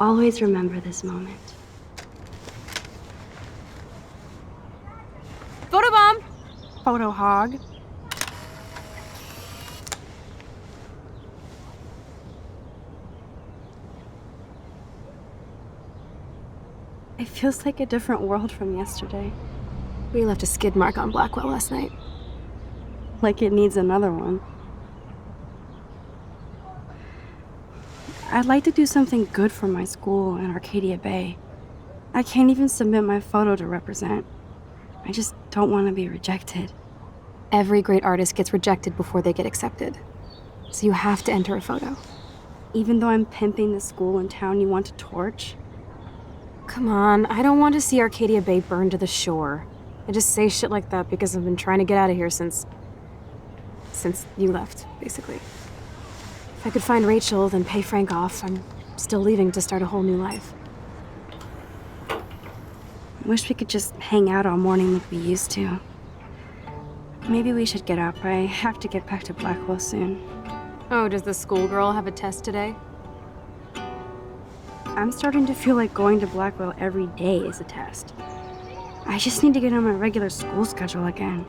always remember this moment. Photobomb! Photo hog. It feels like a different world from yesterday. We left a skid mark on Blackwell last night. Like it needs another one. I'd like to do something good for my school in Arcadia Bay. I can't even submit my photo to represent. I just don't want to be rejected. Every great artist gets rejected before they get accepted. So you have to enter a photo. Even though I'm pimping the school in town you want to torch? Come on, I don't want to see Arcadia Bay burn to the shore. I just say shit like that because I've been trying to get out of here since you left, basically. If I could find Rachel, then pay Frank off, I'm still leaving to start a whole new life. I wish we could just hang out all morning like we used to. Maybe we should get up. I have to get back to Blackwell soon. Oh, does the schoolgirl have a test today? I'm starting to feel like going to Blackwell every day is a test. I just need to get on my regular school schedule again.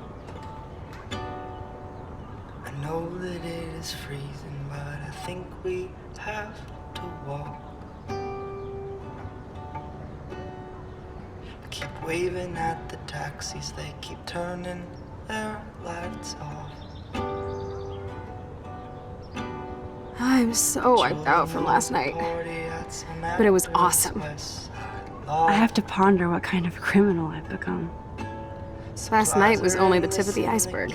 I know that it is freezing, but I think we have to walk. I keep waving at the taxis, they keep turning their lights off. I'm so wiped out from last night. But it was awesome. I have to ponder what kind of criminal I've become. Last night was only the tip of the iceberg.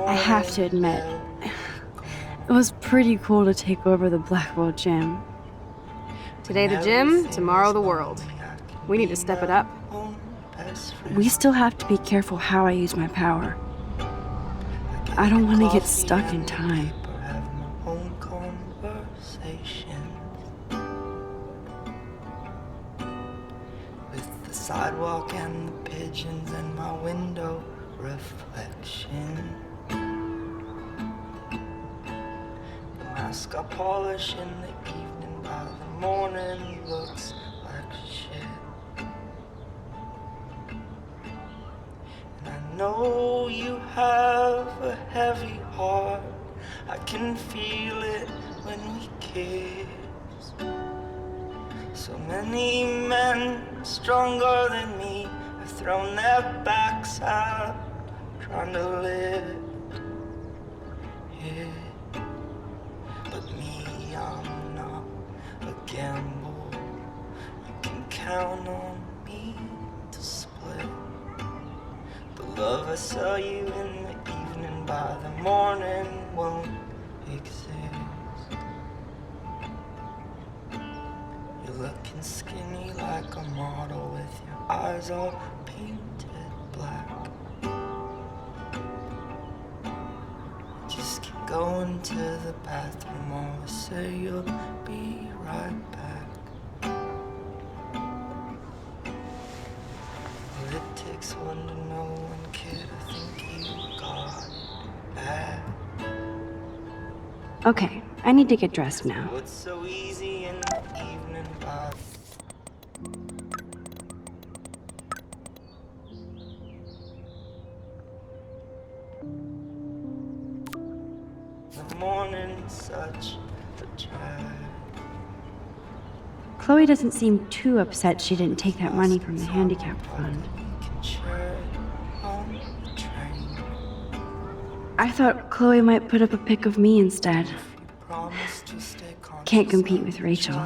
I have to admit, it was pretty cool to take over the Blackwell gym. Today the gym, tomorrow the world. We need to step it up. We still have to be careful how I use my power. I don't want to get stuck in time. Sidewalk and the pigeons and my window reflection. The mask I polish in the evening, by the morning looks like shit. And I know you have a heavy heart, I can feel it when we kiss. So many men stronger than me have thrown their backs out, trying to live here. But me, I'm not a gamble. You can count on me to split. The love I sell you in the evening, by the morning won't exist. Looking skinny like a model with your eyes all painted black. Just keep going to the bathroom, always say you'll be right back. Well, it takes one to know one, kid, I think you got it bad. Okay, I need to get dressed now. It's so easy in the evening. The morning, such a drag. Chloe doesn't seem too upset she didn't take that money from the handicap fund. I thought Chloe might put up a pic of me instead. Can't compete with Rachel.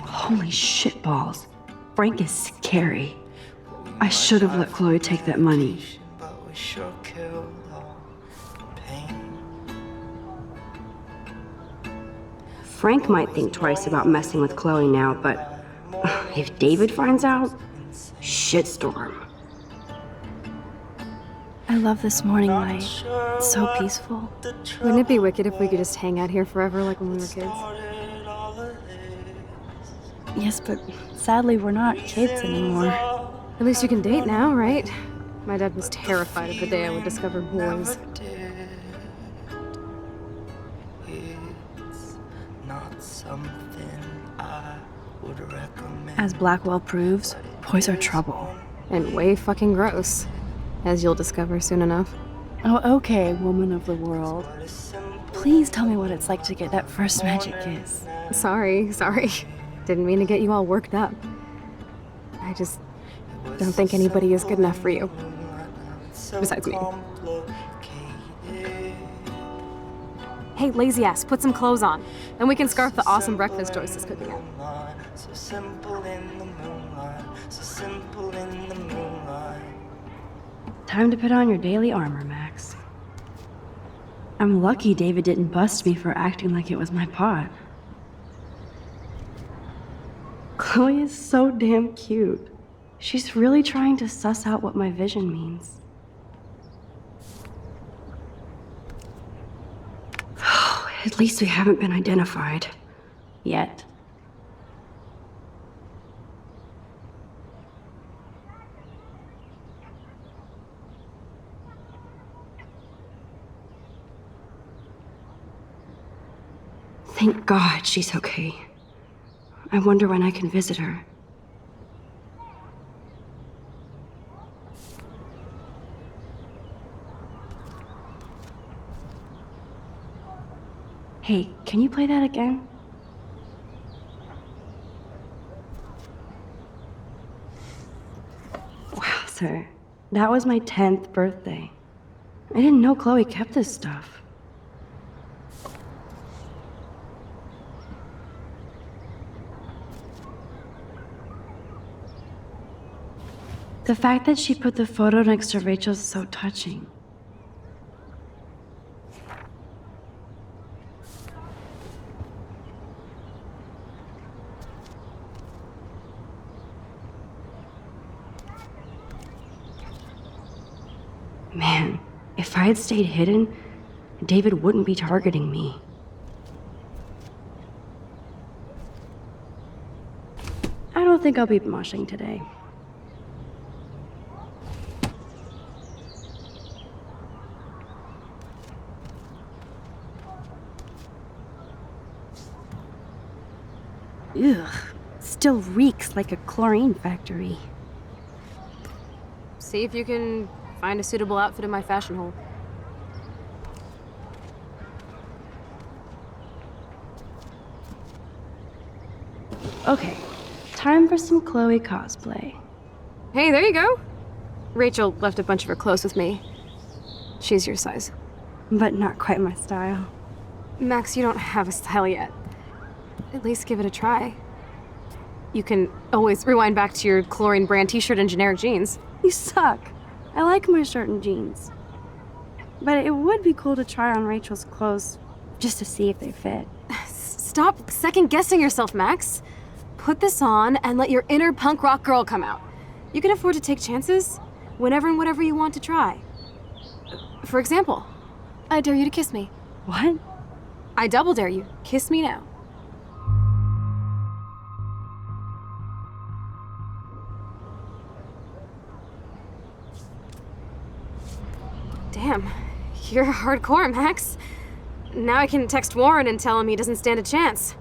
Holy shitballs. Frank is scary. I should have let Chloe take that money. Frank might think twice about messing with Chloe now, but if David finds out, shitstorm. I love this morning light. It's so peaceful. Wouldn't it be wicked if we could just hang out here forever like when we were kids? Yes, but sadly we're not kids anymore. At least you can date now, right? My dad was terrified of the day I would discover boys. It's not so something I would recommend. As Blackwell proves, boys are trouble. And way fucking gross, as you'll discover soon enough. Oh, okay, woman of the world. Please tell me what it's like to get that first magic kiss. Sorry. Didn't mean to get you all worked up. I just don't think anybody is good enough for you. Besides me. Hey, lazy ass, put some clothes on. Then we can scarf the awesome breakfast Joyce is cooking up. So simple in the moonlight, so simple in the moonlight. Time to put on your daily armor, Max. I'm lucky David didn't bust me for acting like it was my pot. Chloe is so damn cute. She's really trying to suss out what my vision means. At least we haven't been identified. Yet. Thank God she's okay. I wonder when I can visit her. Hey, can you play that again? Wow, sir. That was my 10th birthday. I didn't know Chloe kept this stuff. The fact that she put the photo next to Rachel's is so touching. Man, if I had stayed hidden, David wouldn't be targeting me. I don't think I'll be moshing today. Ugh, still reeks like a chlorine factory. See if you can find a suitable outfit in my fashion hole. Okay, time for some Chloe cosplay. Hey, there you go. Rachel left a bunch of her clothes with me. She's your size. But not quite my style. Max, you don't have a style yet. At least give it a try. You can always rewind back to your chlorine brand t-shirt and generic jeans. You suck. I like my shirt and jeans. But it would be cool to try on Rachel's clothes just to see if they fit. Stop second-guessing yourself, Max. Put this on and let your inner punk rock girl come out. You can afford to take chances whenever and whatever you want to try. For example, I dare you to kiss me. What? I double dare you. Kiss me now. Damn, you're hardcore, Max. Now I can text Warren and tell him he doesn't stand a chance.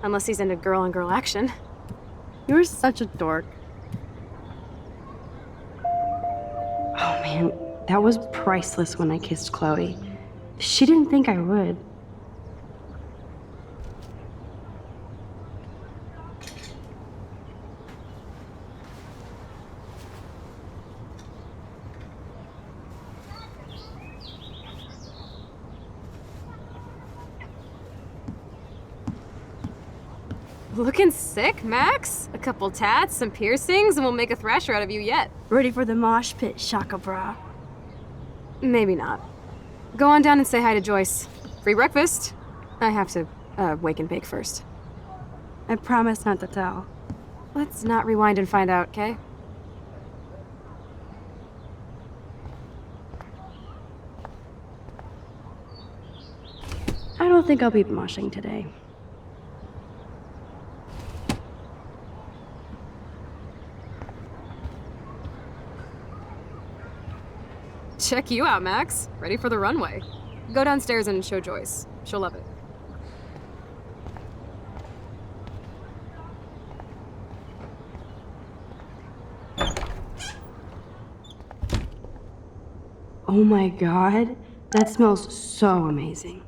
Unless he's into girl-on-girl action. You're such a dork. Oh man, that was priceless when I kissed Chloe. She didn't think I would. Looking sick, Max? A couple tats, some piercings, and we'll make a thrasher out of you yet. Ready for the mosh pit, Shaka Bra. Maybe not. Go on down and say hi to Joyce. Free breakfast. I have to, wake and bake first. I promise not to tell. Let's not rewind and find out, okay? I don't think I'll be moshing today. Check you out, Max. Ready for the runway. Go downstairs and show Joyce. She'll love it. Oh my god, that smells so amazing.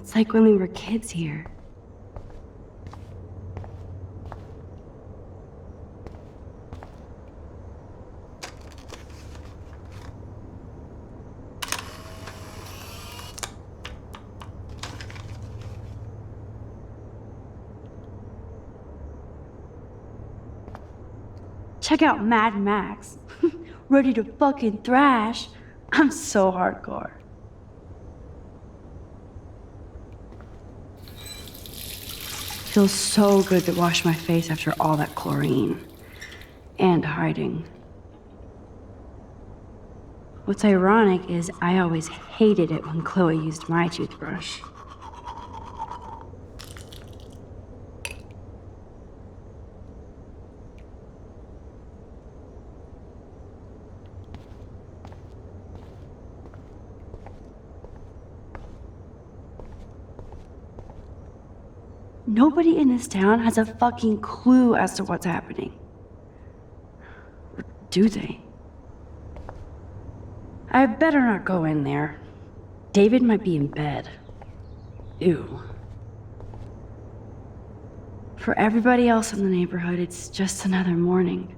It's like when we were kids here. Check out Mad Max. Ready to fucking thrash. I'm so hardcore. Feels so good to wash my face after all that chlorine. And hiding. What's ironic is I always hated it when Chloe used my toothbrush. Nobody in this town has a fucking clue as to what's happening. Or do they? I better not go in there. David might be in bed. Ew. For everybody else in the neighborhood, it's just another morning.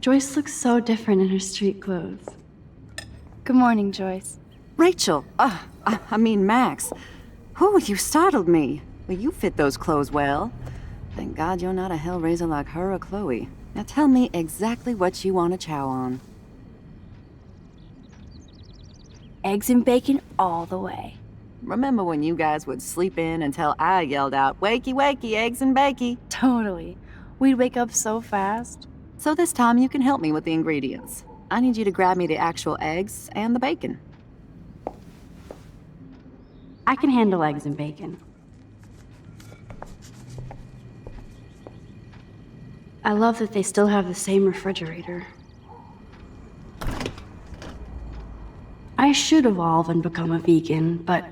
Joyce looks so different in her street clothes. Good morning, Joyce. Rachel, I mean Max. Oh, you startled me. Well, you fit those clothes well. Thank God you're not a hellraiser like her or Chloe. Now tell me exactly what you want to chow on. Eggs and bacon all the way. Remember when you guys would sleep in until I yelled out, "Wakey, wakey, eggs and bakey"? Totally. We'd wake up so fast. So this time you can help me with the ingredients. I need you to grab me the actual eggs and the bacon. I can handle eggs and bacon. I love that they still have the same refrigerator. I should evolve and become a vegan, but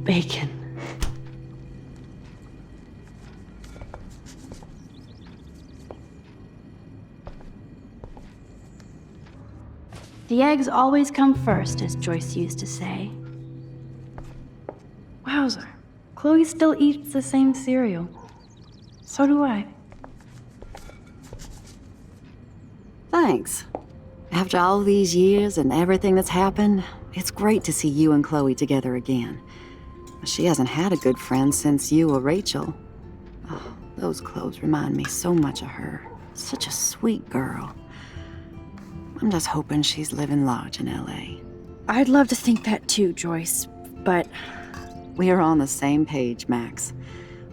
bacon. The eggs always come first, as Joyce used to say. Wowzer, Chloe still eats the same cereal. So do I. Thanks. After all these years and everything that's happened, it's great to see you and Chloe together again. She hasn't had a good friend since you or Rachel. Oh, those clothes remind me so much of her. Such a sweet girl. I'm just hoping she's living large in LA. I'd love to think that too, Joyce, but We are on the same page, Max.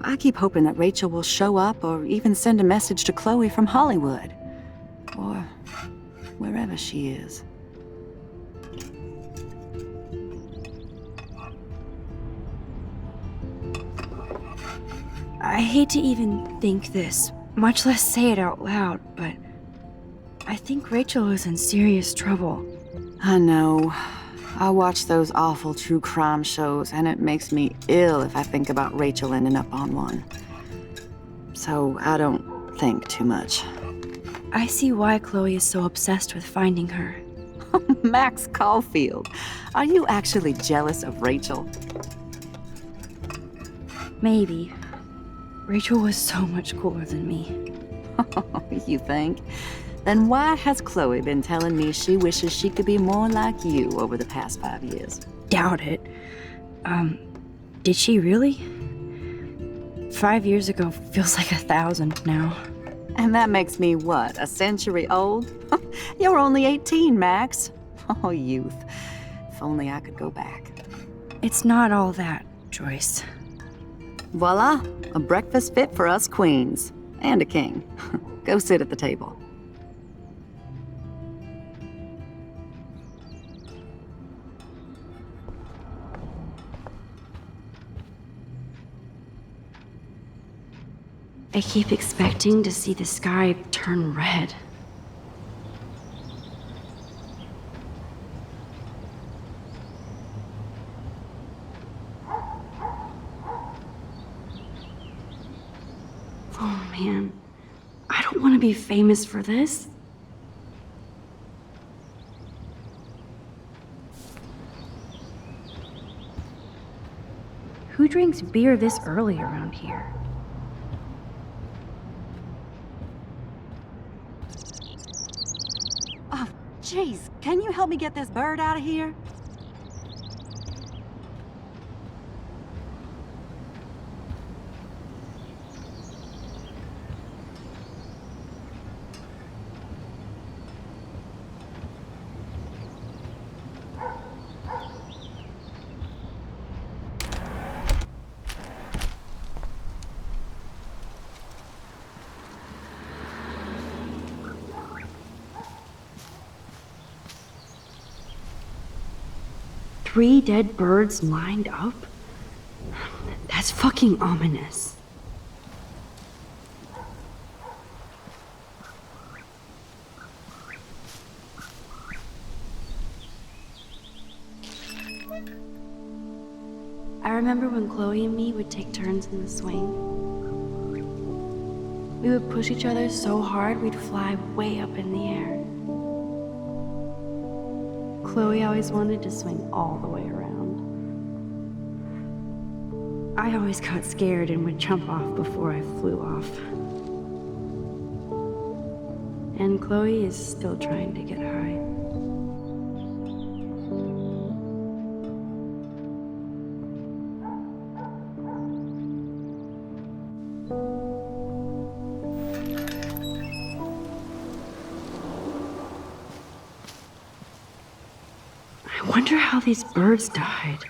I keep hoping that Rachel will show up or even send a message to Chloe from Hollywood. Or wherever she is. I hate to even think this, much less say it out loud, but I think Rachel is in serious trouble. I know. I watch those awful true crime shows, and it makes me ill if I think about Rachel ending up on one. So I don't think too much. I see why Chloe is so obsessed with finding her. Max Caulfield, are you actually jealous of Rachel? Maybe. Rachel was so much cooler than me. You think? Then why has Chloe been telling me she wishes she could be more like you over the past 5 years? Doubt it. Did she really? 5 years ago feels like 1,000 now. And that makes me what, a century old? You're only 18, Max. Oh, youth. If only I could go back. It's not all that, Joyce. Voila, a breakfast fit for us queens. And a king. Go sit at the table. I keep expecting to see the sky turn red. Oh man, I don't want to be famous for this. Who drinks beer this early around here? Oh, jeez, can you help me get this bird out of here? Three dead birds lined up? That's fucking ominous. I remember when Chloe and me would take turns in the swing. We would push each other so hard we'd fly way up in the air. Chloe always wanted to swing all the way around. I always got scared and would jump off before I flew off. And Chloe is still trying to get high. I wonder how these birds died.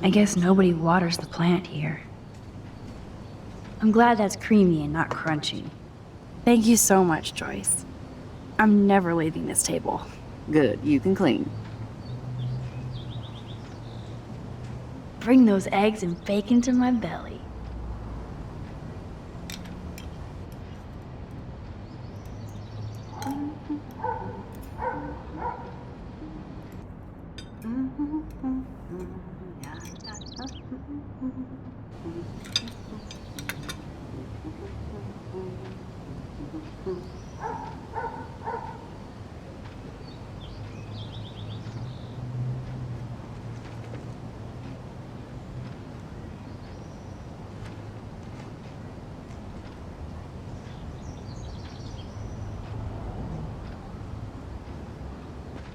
I guess nobody waters the plant here. I'm glad that's creamy and not crunchy. Thank you so much, Joyce. I'm never leaving this table. Good, you can clean. Bring those eggs and bacon to my belly.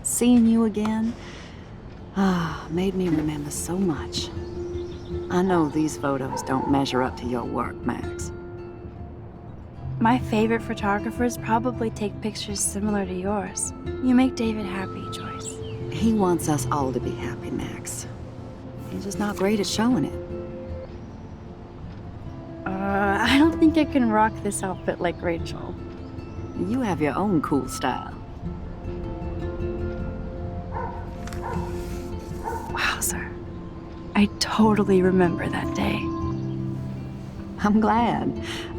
Seeing you again, made me remember so much. I know these photos don't measure up to your work, Max. My favorite photographers probably take pictures similar to yours. You make David happy, Joyce. He wants us all to be happy, Max. He's just not great at showing it. I don't think I can rock this outfit like Rachel. You have your own cool style. Wowzer. I totally remember that day. I'm glad.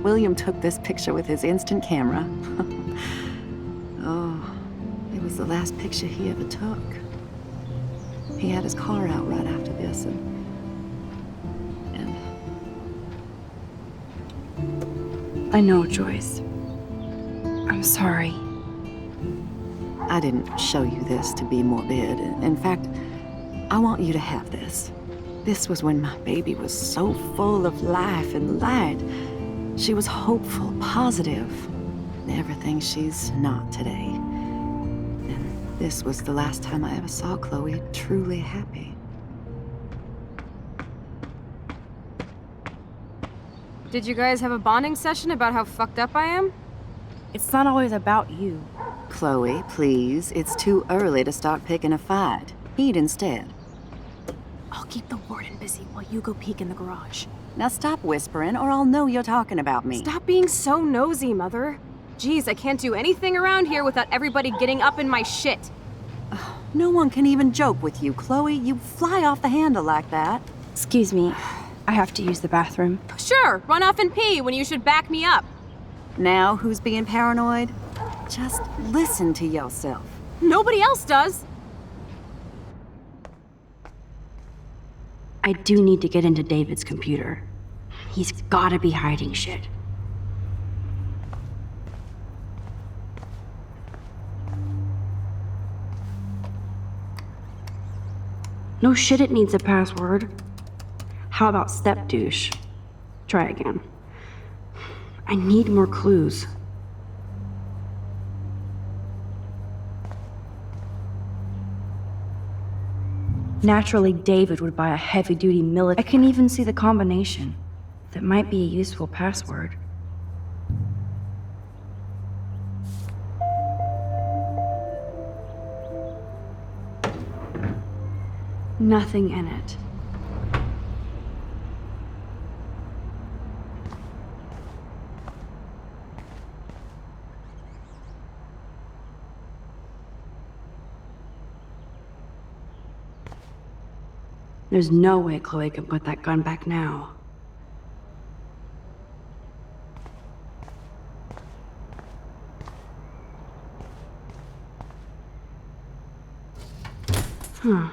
William took this picture with his instant camera. Oh, it was the last picture he ever took. He had his car out right after this, and I know, Joyce. I'm sorry. I didn't show you this to be morbid. In fact, I want you to have this. This was when my baby was so full of life and light. She was hopeful, positive, everything she's not today. And this was the last time I ever saw Chloe truly happy. Did you guys have a bonding session about how fucked up I am? It's not always about you. Chloe, please, it's too early to start picking a fight. Eat instead. I'll keep the warden busy while you go peek in the garage. Now stop whispering, or I'll know you're talking about me. Stop being so nosy, Mother. Jeez, I can't do anything around here without everybody getting up in my shit. No one can even joke with you, Chloe. You fly off the handle like that. Excuse me. I have to use the bathroom. Sure, run off and pee when you should back me up. Now who's being paranoid? Just listen to yourself. Nobody else does. I do need to get into David's computer. He's gotta be hiding shit. No shit, it needs a password. How about step douche? Try again. I need more clues. Naturally, David would buy a heavy-duty military. I can even see the combination. That might be a useful password. Nothing in it. There's no way Chloe can put that gun back now. Huh.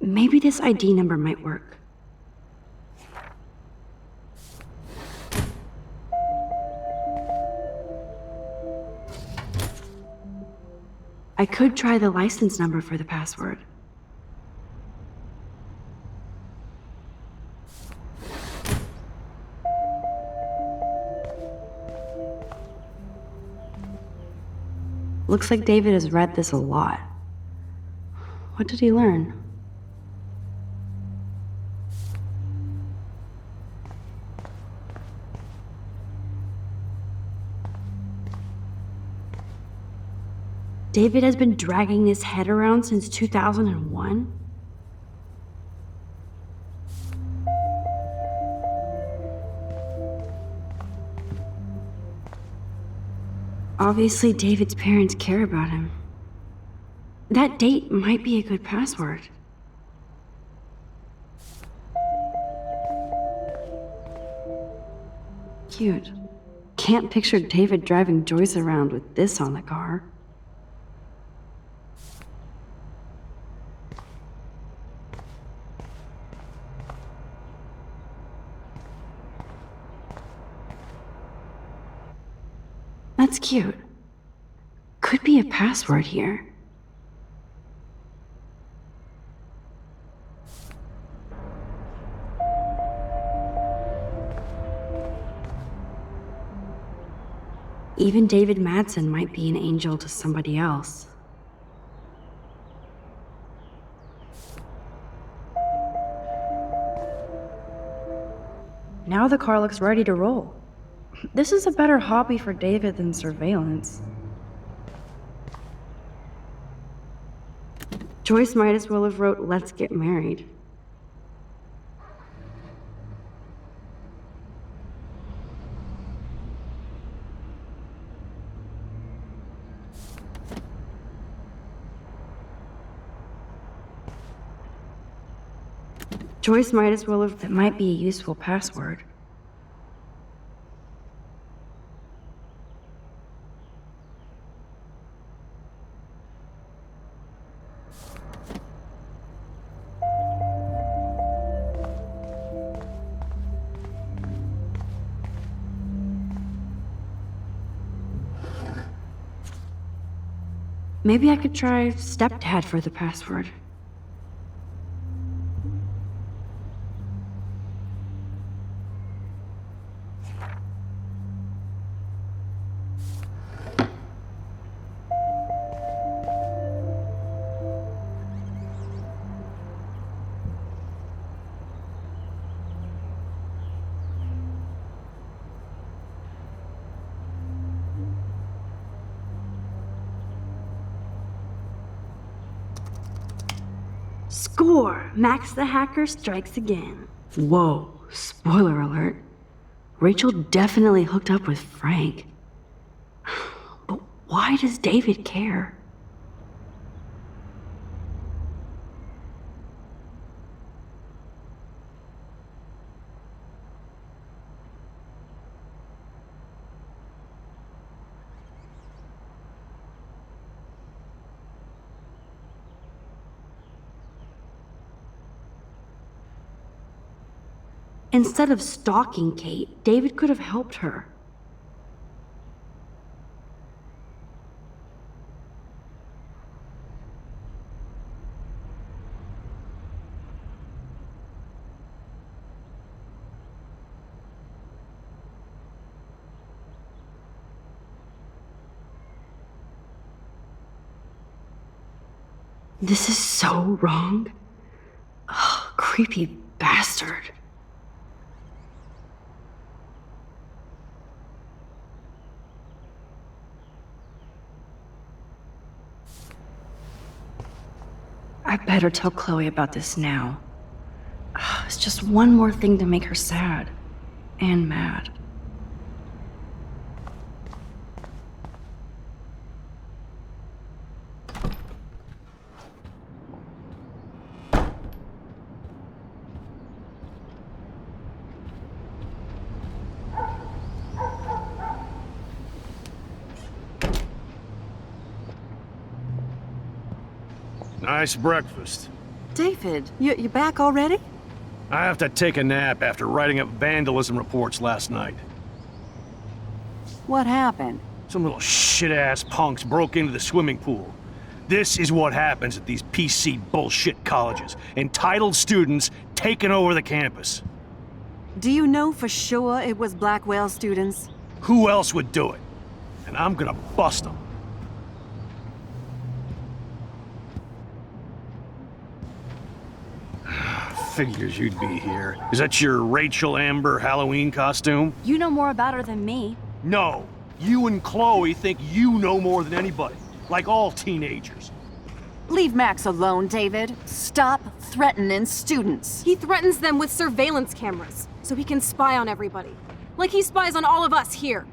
Maybe this ID number might work. I could try the license number for the password. Looks like David has read this a lot. What did he learn? David has been dragging his head around since 2001? Obviously, David's parents care about him. That date might be a good password. Cute. Can't picture David driving Joyce around with this on the car. That's cute. Could be a password here. Even David Madsen might be an angel to somebody else. Now the car looks ready to roll. This is a better hobby for David than surveillance. Joyce might as well have wrote, "Let's get married." Joyce might as well have. That might be a useful password. Maybe I could try stepdad for the password. Score! Max the hacker strikes again. Whoa, spoiler alert. Rachel definitely hooked up with Frank. But why does David care? Instead of stalking Kate, David could have helped her. This is so wrong. Ugh, creepy bastard. I better tell Chloe about this now. It's just one more thing to make her sad and mad. Nice breakfast. David, you back already? I have to take a nap after writing up vandalism reports last night. What happened? Some little shit-ass punks broke into the swimming pool. This is what happens at these PC bullshit colleges. Entitled students taking over the campus. Do you know for sure it was Blackwell students? Who else would do it? And I'm gonna bust them. Figures you'd be here. Is that your Rachel Amber Halloween costume? You know more about her than me. No. You and Chloe think you know more than anybody. Like all teenagers. Leave Max alone, David. Stop threatening students. He threatens them with surveillance cameras, so he can spy on everybody. Like he spies on all of us here.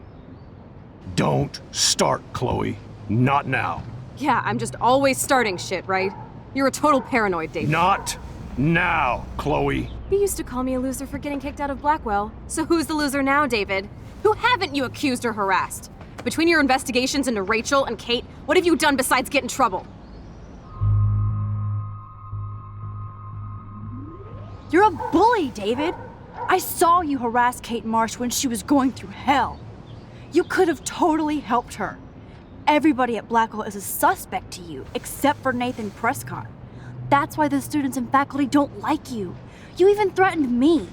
Don't start, Chloe. Not now. Yeah, I'm just always starting shit, right? You're a total paranoid, David. Not now, Chloe. You used to call me a loser for getting kicked out of Blackwell. So who's the loser now, David? Who haven't you accused or harassed? Between your investigations into Rachel and Kate, what have you done besides get in trouble? You're a bully, David. I saw you harass Kate Marsh when she was going through hell. You could have totally helped her. Everybody at Blackwell is a suspect to you, except for Nathan Prescott. That's why the students and faculty don't like you. You even threatened me.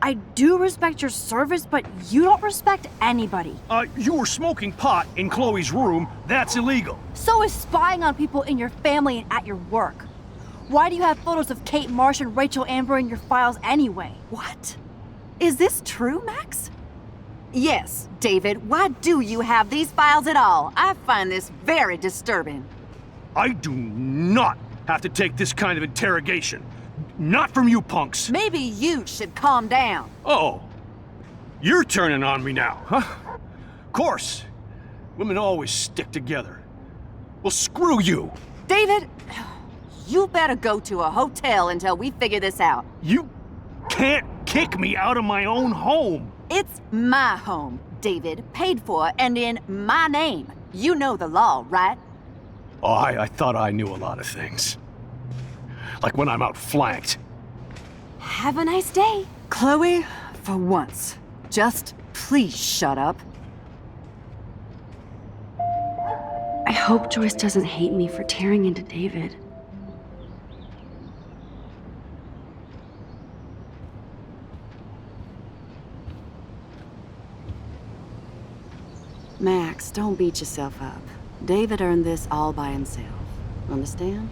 I do respect your service, but you don't respect anybody. You were smoking pot in Chloe's room. That's illegal. So is spying on people in your family and at your work. Why do you have photos of Kate Marsh and Rachel Amber in your files anyway? What? Is this true, Max? Yes, David, why do you have these files at all? I find this very disturbing. I do not have to take this kind of interrogation. Not from you punks. Maybe you should calm down. Oh, you're turning on me now, huh? Of course. Women always stick together. Well, screw you. David, you better go to a hotel until we figure this out. You can't kick me out of my own home. It's my home, David, paid for and in my name. You know the law, right? Oh, I thought I knew a lot of things. Like when I'm outflanked. Have a nice day. Chloe, for once, just please shut up. I hope Joyce doesn't hate me for tearing into David. Max, don't beat yourself up. David earned this all by himself. Understand?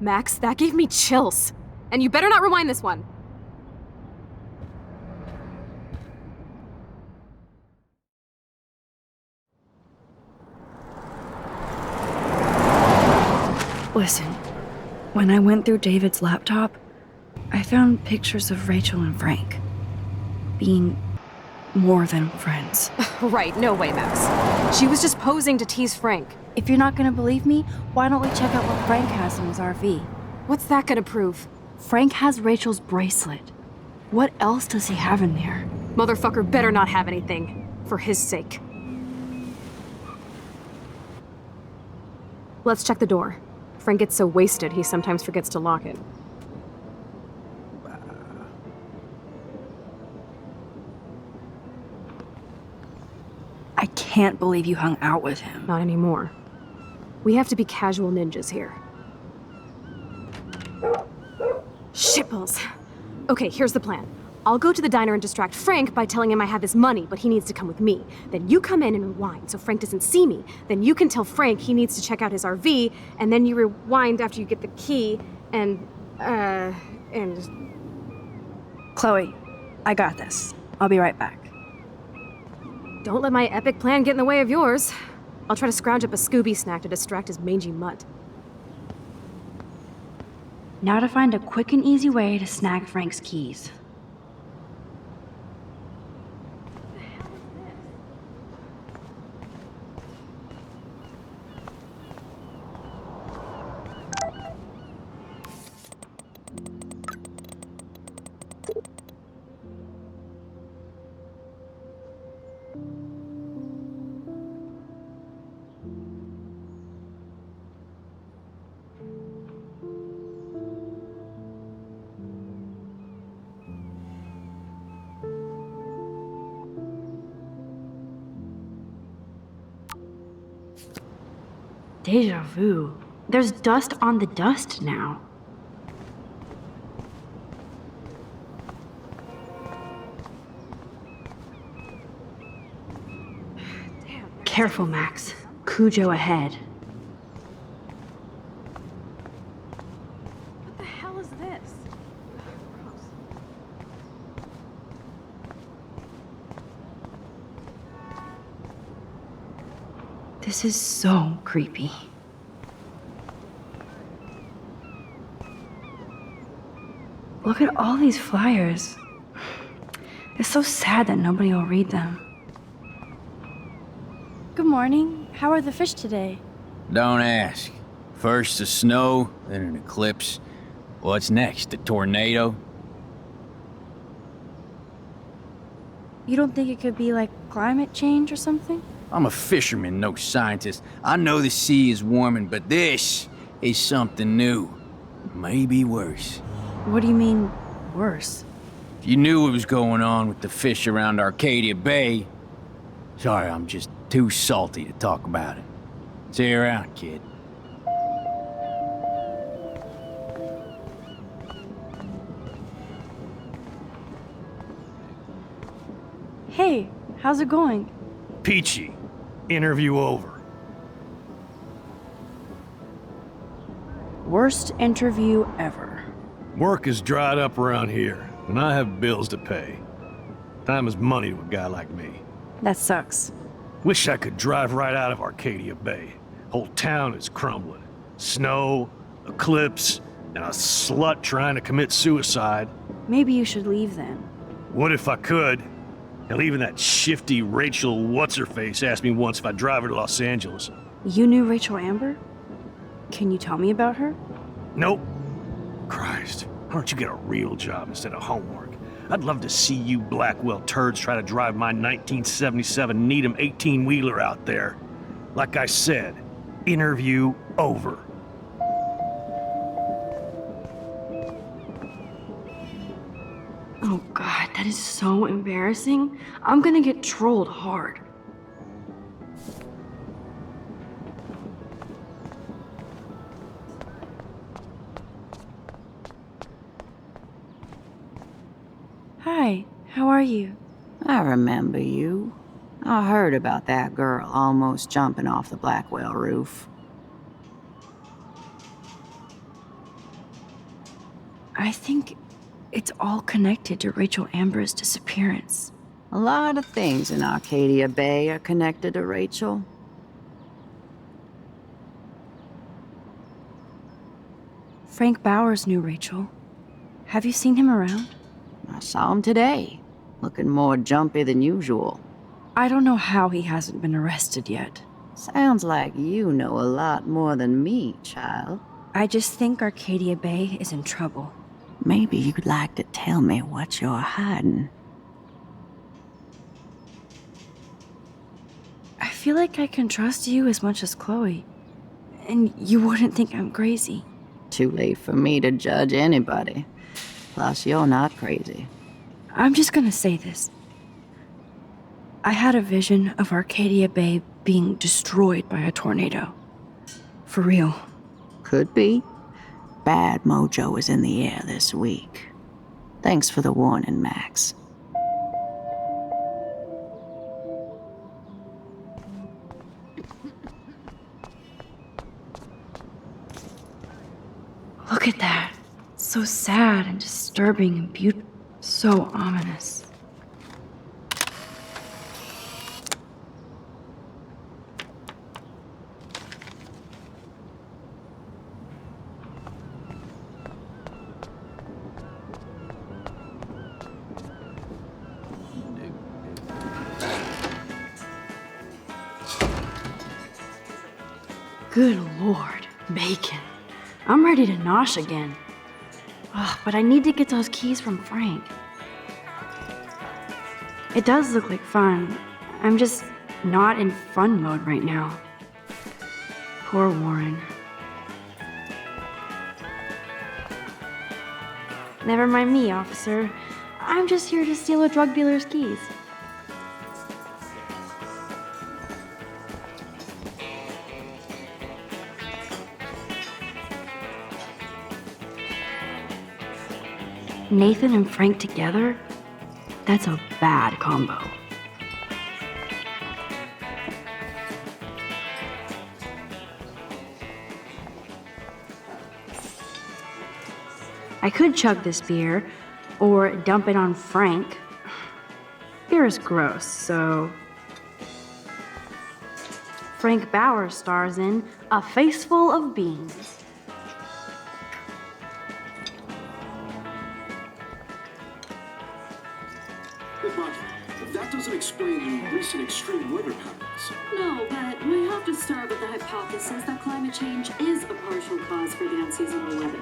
Max, that gave me chills. And you better not rewind this one. Listen, when I went through David's laptop, I found pictures of Rachel and Frank being more than friends. Right, no way, Max. She was just posing to tease Frank. If you're not gonna believe me, why don't we check out what Frank has in his RV? What's that gonna prove? Frank has Rachel's bracelet. What else does he have in there? Motherfucker better not have anything. For his sake. Let's check the door. Frank gets so wasted, he sometimes forgets to lock it. I can't believe you hung out with him. Not anymore. We have to be casual ninjas here. Shitballs. Okay, here's the plan. I'll go to the diner and distract Frank by telling him I have his money, but he needs to come with me. Then you come in and rewind so Frank doesn't see me. Then you can tell Frank he needs to check out his RV, and then you rewind after you get the key, and... Chloe, I got this. I'll be right back. Don't let my epic plan get in the way of yours. I'll try to scrounge up a Scooby snack to distract his mangy mutt. Now to find a quick and easy way to snag Frank's keys. Deja vu. There's dust on the dust now. Careful, Max. Cujo ahead. What the hell is this? This is so creepy. Look at all these flyers. It's so sad that nobody will read them. Good morning. How are the fish today? Don't ask. First the snow, then an eclipse. What's next, a tornado? You don't think it could be like climate change or something? I'm a fisherman, no scientist. I know the sea is warming, but this is something new. Maybe worse. What do you mean, worse? If you knew what was going on with the fish around Arcadia Bay... Sorry, I'm just too salty to talk about it. See you around, kid. Hey, how's it going? Peachy. Interview over. worst interview ever. Work is dried up around here, and I have bills to pay. Time is money to a guy like me. That sucks. Wish I could drive right out of Arcadia Bay. Whole town is crumbling. Snow, eclipse, and a slut trying to commit suicide. Maybe you should leave then. What if I could? Hell, even that shifty Rachel What's-Her-Face asked me once if I'd drive her to Los Angeles. You knew Rachel Amber? Can you tell me about her? Nope. Christ, why don't you get a real job instead of homework? I'd love to see you Blackwell turds try to drive my 1977 Needham 18-wheeler out there. Like I said, interview over. Oh god, that is so embarrassing. I'm gonna get trolled hard. Hi, how are you? I remember you. I heard about that girl almost jumping off the Blackwell roof. I think it's all connected to Rachel Amber's disappearance. A lot of things in Arcadia Bay are connected to Rachel. Frank Bowers knew Rachel. Have you seen him around? I saw him today, looking more jumpy than usual. I don't know how he hasn't been arrested yet. Sounds like you know a lot more than me, child. I just think Arcadia Bay is in trouble. Maybe you'd like to tell me what you're hiding. I feel like I can trust you as much as Chloe. And you wouldn't think I'm crazy. Too late for me to judge anybody. Plus, you're not crazy. I'm just gonna say this. I had a vision of Arcadia Bay being destroyed by a tornado. For real. Could be. Bad mojo is in the air this week. Thanks for the warning, Max. Look at that. So sad and disturbing and beautiful. So ominous. Good Lord, bacon. I'm ready to nosh again. Ugh, but I need to get those keys from Frank. It does look like fun. I'm just not in fun mode right now. Poor Warren. Never mind me, officer. I'm just here to steal a drug dealer's keys. Nathan and Frank together? That's a bad combo. I could chug this beer, or dump it on Frank. Beer is gross, so... Frank Bowers stars in A Face Full of Beans. That doesn't explain the recent extreme weather patterns. No, but we have to start with the hypothesis that climate change is a partial cause for the unseasonal weather.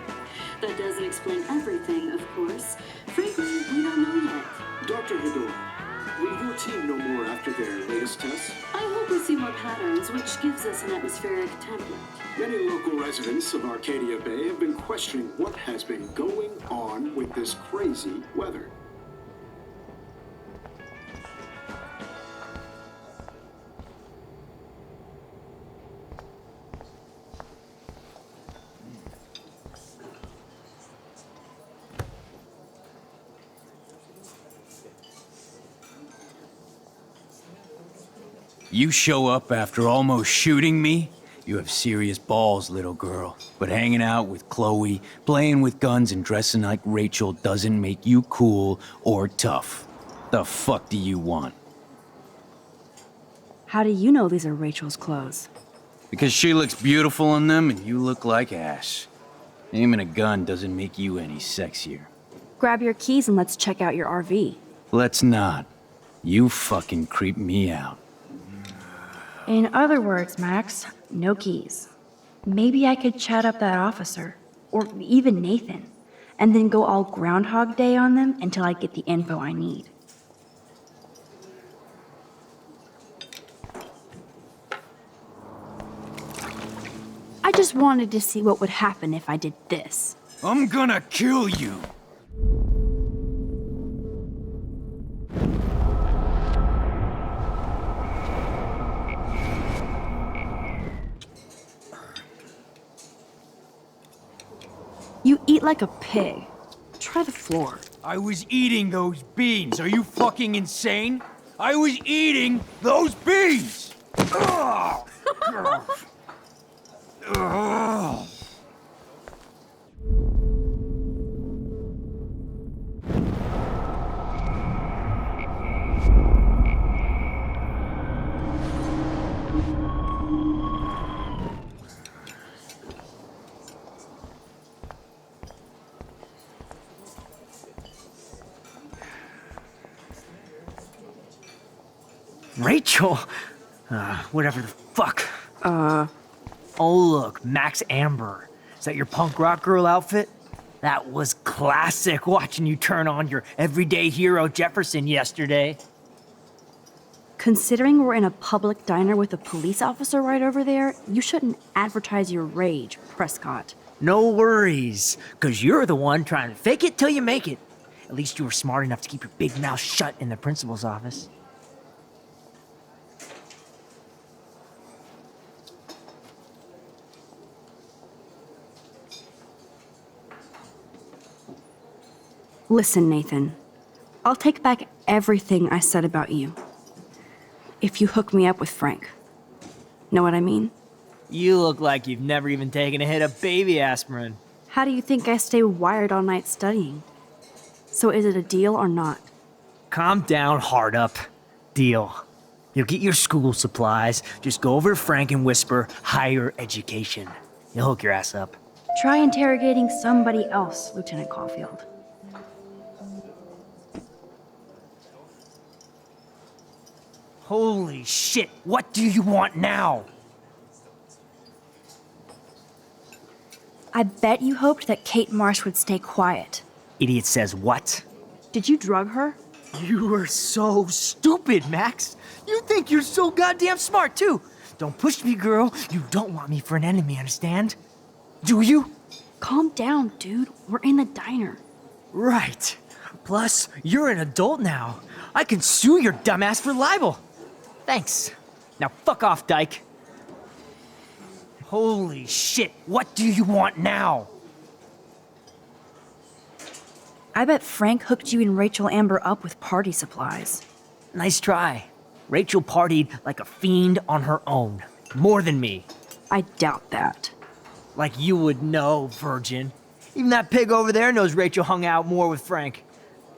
That doesn't explain everything, of course. Frankly, we don't know yet. Dr. Hidor, will your team know more after their latest tests? I hope we see more patterns, which gives us an atmospheric template. Many local residents of Arcadia Bay have been questioning what has been going on with this crazy weather. You show up after almost shooting me? You have serious balls, little girl. But hanging out with Chloe, playing with guns, and dressing like Rachel doesn't make you cool or tough. The fuck do you want? How do you know these are Rachel's clothes? Because she looks beautiful in them and you look like ass. Aiming a gun doesn't make you any sexier. Grab your keys and let's check out your RV. Let's not. You fucking creep me out. In other words, Max, no keys. Maybe I could chat up that officer, or even Nathan, and then go all Groundhog Day on them until I get the info I need. I just wanted to see what would happen if I did this. I'm gonna kill you. You eat like a pig. Try the floor. I was eating those beans. Are you fucking insane? I was eating those beans! Ugh. Ugh. Rachel? Whatever the fuck. Oh, look, Max Amber. Is that your punk rock girl outfit? That was classic watching you turn on your everyday hero Jefferson yesterday. Considering we're in a public diner with a police officer right over there, you shouldn't advertise your rage, Prescott. No worries, because you're the one trying to fake it till you make it. At least you were smart enough to keep your big mouth shut in the principal's office. Listen, Nathan. I'll take back everything I said about you. If you hook me up with Frank. Know what I mean? You look like you've never even taken a hit of baby aspirin. How do you think I stay wired all night studying? So is it a deal or not? Calm down, hard up. Deal. You'll get your school supplies. Just go over to Frank and whisper higher education. He'll hook your ass up. Try interrogating somebody else, Lieutenant Caulfield. Holy shit, what do you want now? I bet you hoped that Kate Marsh would stay quiet. Idiot says what? Did you drug her? You are so stupid, Max. You think you're so goddamn smart, too. Don't push me, girl. You don't want me for an enemy, understand? Do you? Calm down, dude. We're in the diner. Right. Plus, you're an adult now. I can sue your dumbass for libel. Thanks. Now fuck off, dyke. Holy shit, what do you want now? I bet Frank hooked you and Rachel Amber up with party supplies. Nice try. Rachel partied like a fiend on her own. More than me. I doubt that. Like you would know, virgin. Even that pig over there knows Rachel hung out more with Frank.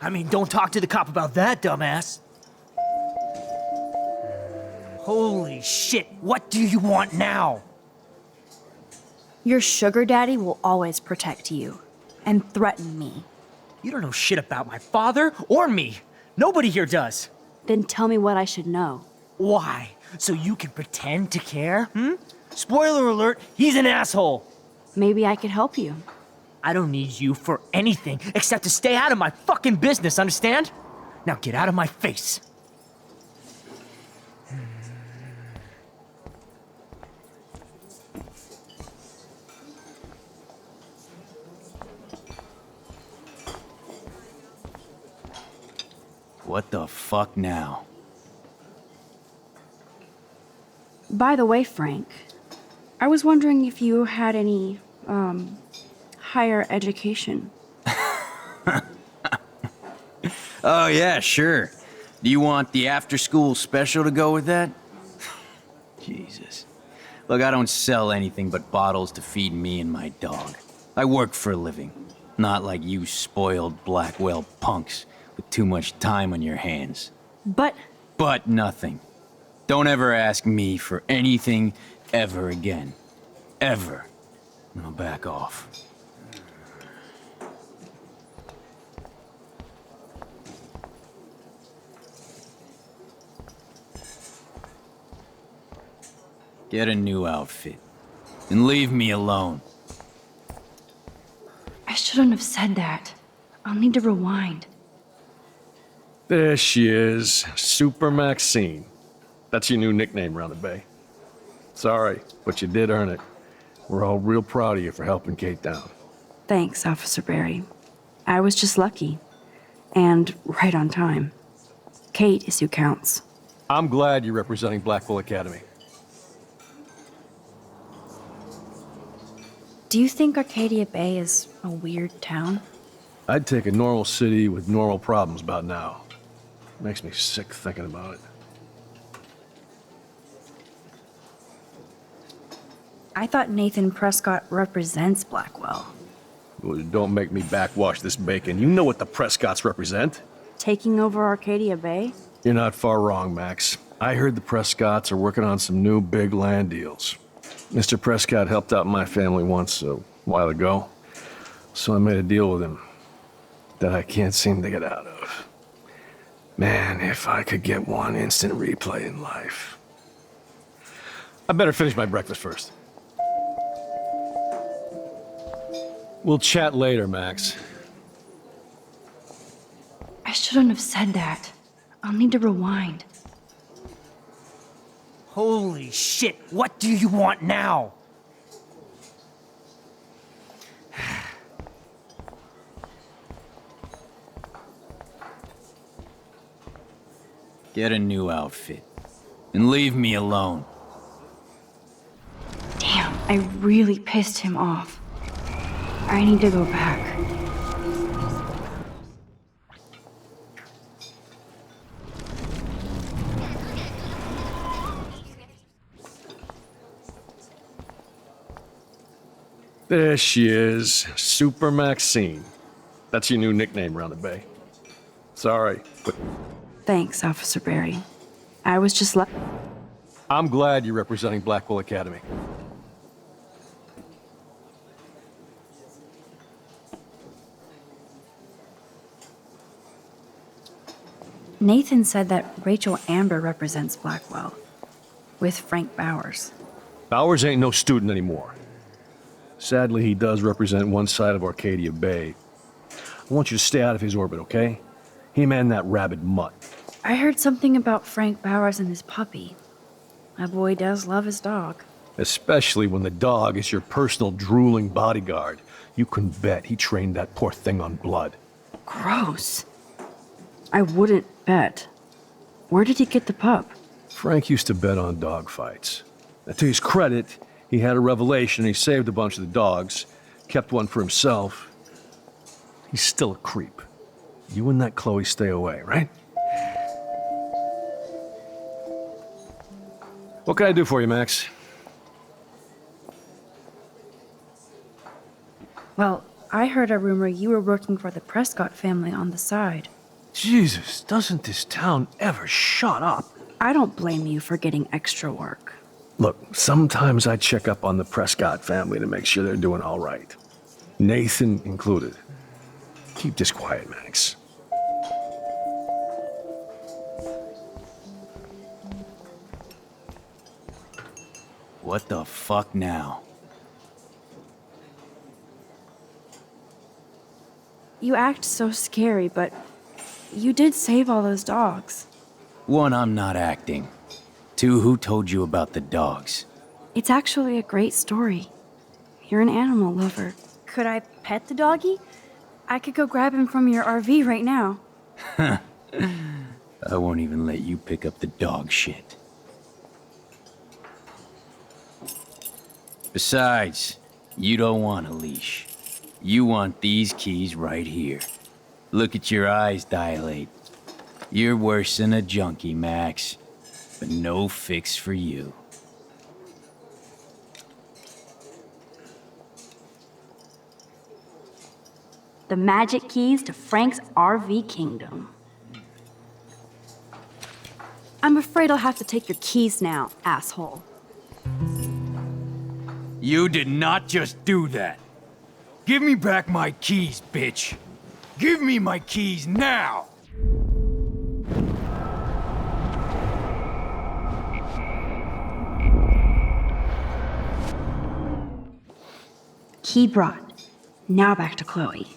I mean, don't talk to the cop about that, dumbass. Holy shit, what do you want now? Your sugar daddy will always protect you and threaten me. You don't know shit about my father or me. Nobody here does. Then tell me what I should know. Why? So you can pretend to care, Spoiler alert, he's an asshole. Maybe I could help you. I don't need you for anything except to stay out of my fucking business, understand? Now get out of my face. What the fuck now? By the way, Frank, I was wondering if you had any, higher education. Oh yeah, sure. Do you want the after-school special to go with that? Jesus. Look, I don't sell anything but bottles to feed me and my dog. I work for a living, not like you spoiled Blackwell punks with too much time on your hands. But But nothing. Don't ever ask me for anything ever again. Ever. Now back off. Get a new outfit. And leave me alone. I shouldn't have said that. I'll need to rewind. There she is, Super Maxine. That's your new nickname around the bay. Sorry, but you did earn it. We're all real proud of you for helping Kate down. Thanks, Officer Barry. I was just lucky. And right on time. Kate is who counts. I'm glad you're representing Blackwell Academy. Do you think Arcadia Bay is a weird town? I'd take a normal city with normal problems about now. Makes me sick thinking about it. I thought Nathan Prescott represents Blackwell. Well, don't make me backwash this bacon. You know what the Prescotts represent. Taking over Arcadia Bay? You're not far wrong, Max. I heard the Prescotts are working on some new big land deals. Mr. Prescott helped out my family once a while ago, so I made a deal with him that I can't seem to get out of. Man, if I could get one instant replay in life. I better finish my breakfast first. We'll chat later, Max. I shouldn't have said that. I'll need to rewind. Holy shit, what do you want now? Get a new outfit. And leave me alone. Damn, I really pissed him off. I need to go back. There she is, Super Maxine. That's your new nickname around the bay. Sorry, but Thanks, Officer Barry. I was just I'm glad you're representing Blackwell Academy. Nathan said that Rachel Amber represents Blackwell, with Frank Bowers. Bowers ain't no student anymore. Sadly, he does represent one side of Arcadia Bay. I want you to stay out of his orbit, okay? Him and that rabid mutt. I heard something about Frank Bowers and his puppy. My boy does love his dog. Especially when the dog is your personal drooling bodyguard. You can bet he trained that poor thing on blood. Gross. I wouldn't bet. Where did he get the pup? Frank used to bet on dog fights. Now, to his credit, he had a revelation and he saved a bunch of the dogs, kept one for himself. He's still a creep. You and that Chloe stay away, right? What can I do for you, Max? Well, I heard a rumor you were working for the Prescott family on the side. Jesus, doesn't this town ever shut up? I don't blame you for getting extra work. Look, sometimes I check up on the Prescott family to make sure they're doing all right. Nathan included. Keep this quiet, Max. What the fuck now? You act so scary, but you did save all those dogs. One, I'm not acting. Two, who told you about the dogs? It's actually a great story. You're an animal lover. Could I pet the doggy? I could go grab him from your RV right now. I won't even let you pick up the dog shit. Besides, you don't want a leash. You want these keys right here. Look at your eyes dilate. You're worse than a junkie, Max. But no fix for you. The magic keys to Frank's RV kingdom. I'm afraid I'll have to take your keys now, asshole. You did not just do that. Give me back my keys, bitch. Give me my keys now! Key brought. Now back to Chloe.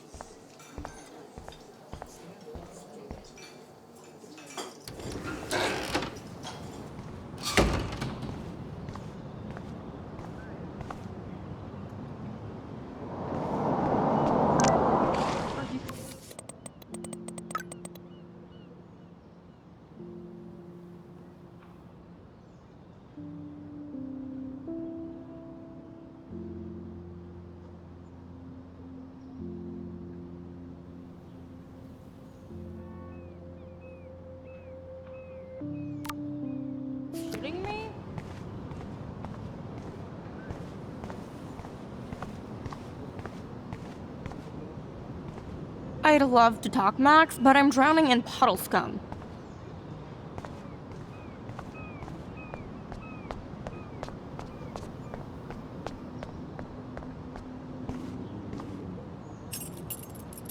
I'd love to talk, Max, but I'm drowning in puddle scum.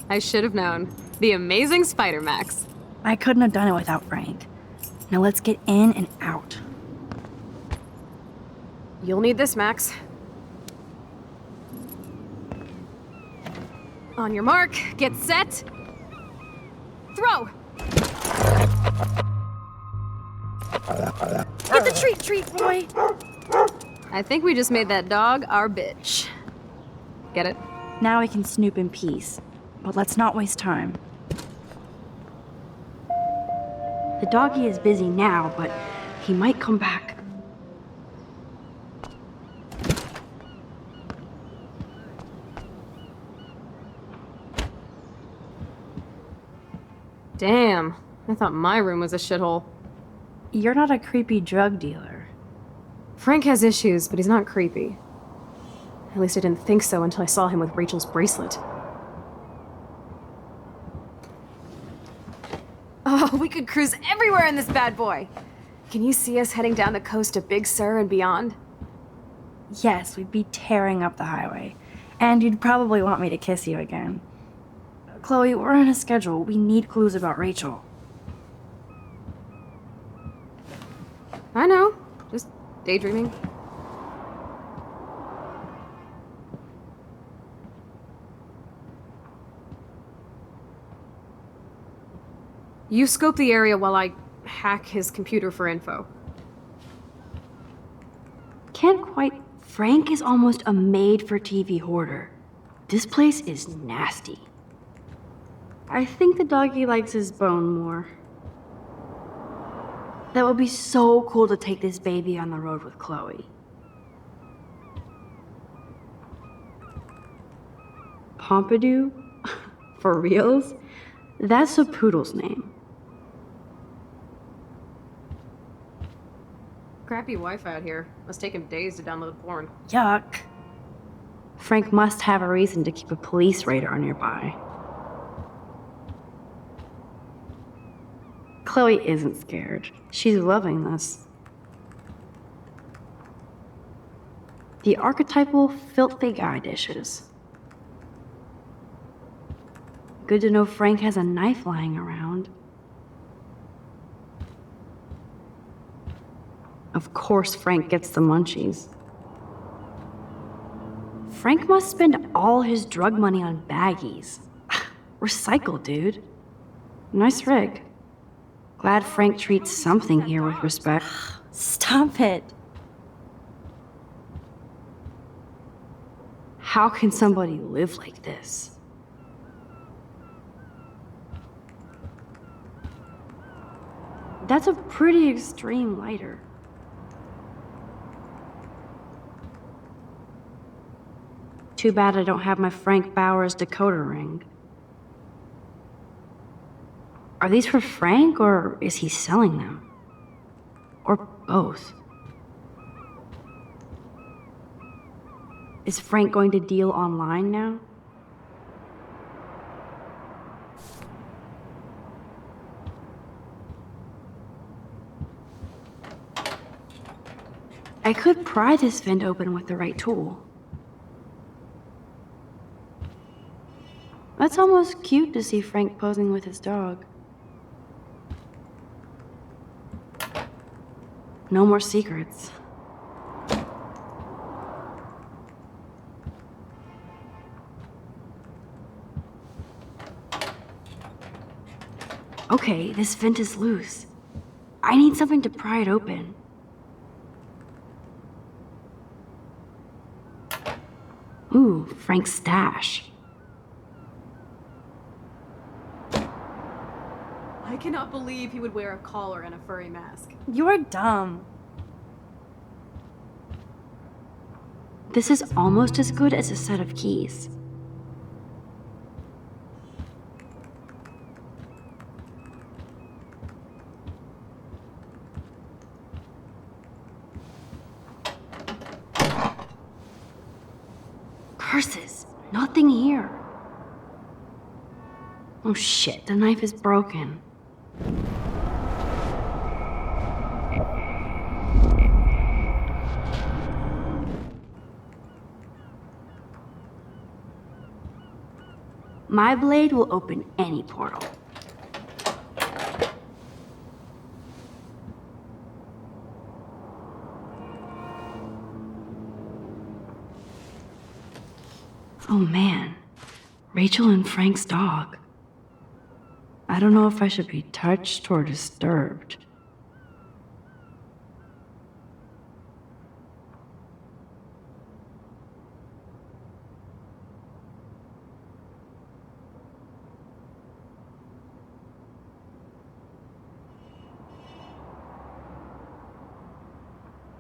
I should have known. The amazing Spider Max. I couldn't have done it without Frank. Now let's get in and out. You'll need this, Max. On your mark, get set, throw! Get the treat, boy! I think we just made that dog our bitch. Get it? Now we can snoop in peace. But let's not waste time. The doggy is busy now, but he might come back. Damn, I thought my room was a shithole. You're not a creepy drug dealer. Frank has issues, but he's not creepy. At least I didn't think so until I saw him with Rachel's bracelet. Oh, we could cruise everywhere in this bad boy! Can you see us heading down the coast to Big Sur and beyond? Yes, we'd be tearing up the highway. And you'd probably want me to kiss you again. Chloe, we're on a schedule. We need clues about Rachel. I know. Just daydreaming. You scope the area while I hack his computer for info. Can't quite. Frank is almost a made-for-TV hoarder. This place is nasty. I think the doggy likes his bone more. That would be so cool to take this baby on the road with Chloe. Pompidou? For reals? That's a poodle's name. Crappy Wi-Fi out here. Must take him days to download porn. Yuck. Frank must have a reason to keep a police radar nearby. Chloe isn't scared. She's loving this. The archetypal filthy guy dishes. Good to know Frank has a knife lying around. Of course Frank gets the munchies. Frank must spend all his drug money on baggies. Recycle, dude. Nice rig. Glad Frank treats something here with respect. Stop it. How can somebody live like this? That's a pretty extreme lighter. Too bad I don't have my Frank Bowers decoder ring. Are these for Frank, or is he selling them? Or both? Is Frank going to deal online now? I could pry this vent open with the right tool. That's almost cute to see Frank posing with his dog. No more secrets. Okay, this vent is loose. I need something to pry it open. Ooh, Frank's stash. I cannot believe he would wear a collar and a furry mask. You're dumb. This is almost as good as a set of keys. Curses! Nothing here. Oh shit, the knife is broken. My blade will open any portal. Oh man, Rachel and Frank's dog. I don't know if I should be touched or disturbed.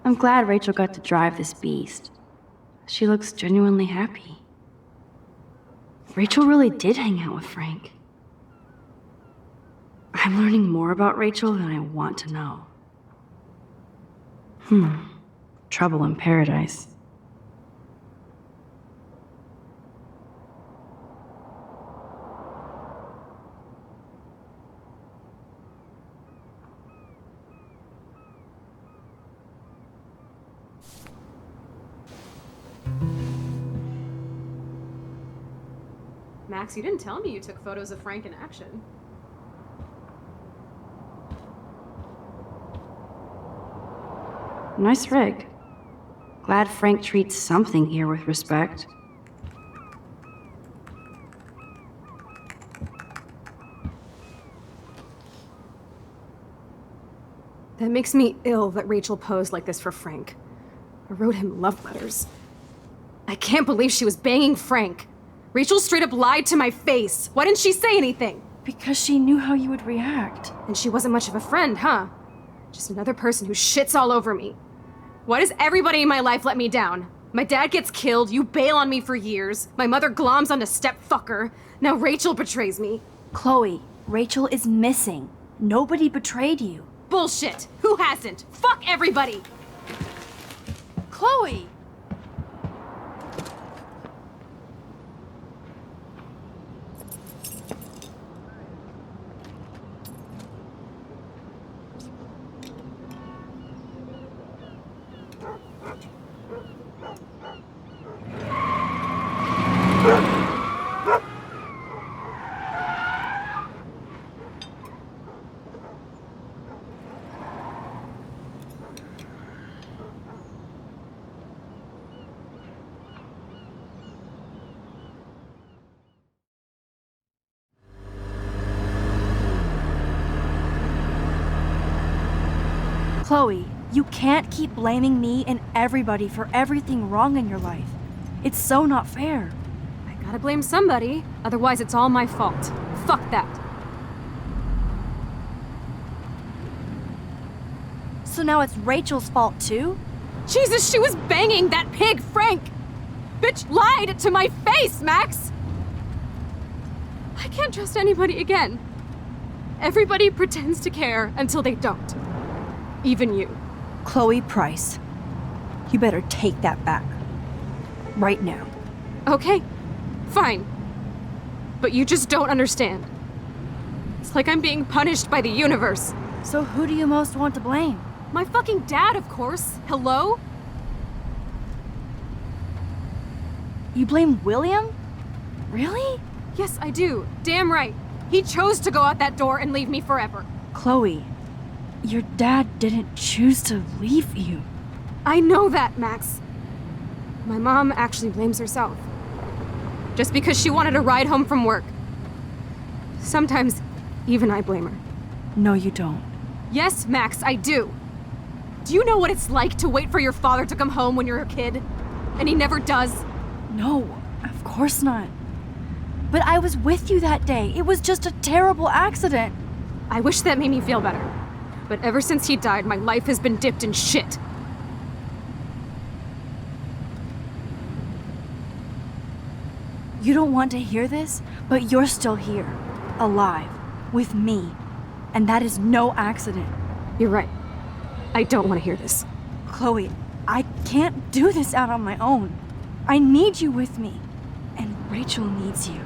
I'm glad Rachel got to drive this beast. She looks genuinely happy. Rachel really did hang out with Frank. I'm learning more about Rachel than I want to know. Trouble in paradise. Max, you didn't tell me you took photos of Frank in action. Nice rig. Glad Frank treats something here with respect. That makes me ill that Rachel posed like this for Frank. I wrote him love letters. I can't believe she was banging Frank. Rachel straight up lied to my face. Why didn't she say anything? Because she knew how you would react. And she wasn't much of a friend, huh? Just another person who shits all over me. Why does everybody in my life let me down? My dad gets killed, you bail on me for years, my mother gloms onto stepfucker, now Rachel betrays me. Chloe, Rachel is missing. Nobody betrayed you. Bullshit! Who hasn't? Fuck everybody! Chloe! Chloe, you can't keep blaming me and everybody for everything wrong in your life. It's so not fair. I gotta blame somebody, otherwise it's all my fault. Fuck that. So now it's Rachel's fault too? Jesus, she was banging that pig, Frank! Bitch lied to my face, Max! I can't trust anybody again. Everybody pretends to care until they don't. Even you. Chloe Price, you better take that back. Right now. Okay, fine. But you just don't understand. It's like I'm being punished by the universe. So who do you most want to blame? My fucking dad, of course. Hello? You blame William? Really? Yes, I do. Damn right. He chose to go out that door and leave me forever. Chloe, your dad didn't choose to leave you. I know that, Max. My mom actually blames herself. Just because she wanted a ride home from work. Sometimes, even I blame her. No, you don't. Yes, Max, I do. Do you know what it's like to wait for your father to come home when you're a kid? And he never does? No, of course not. But I was with you that day. It was just a terrible accident. I wish that made me feel better. But ever since he died, my life has been dipped in shit. You don't want to hear this, but you're still here, alive, with me. And that is no accident. You're right. I don't want to hear this. Chloe, I can't do this out on my own. I need you with me. And Rachel needs you.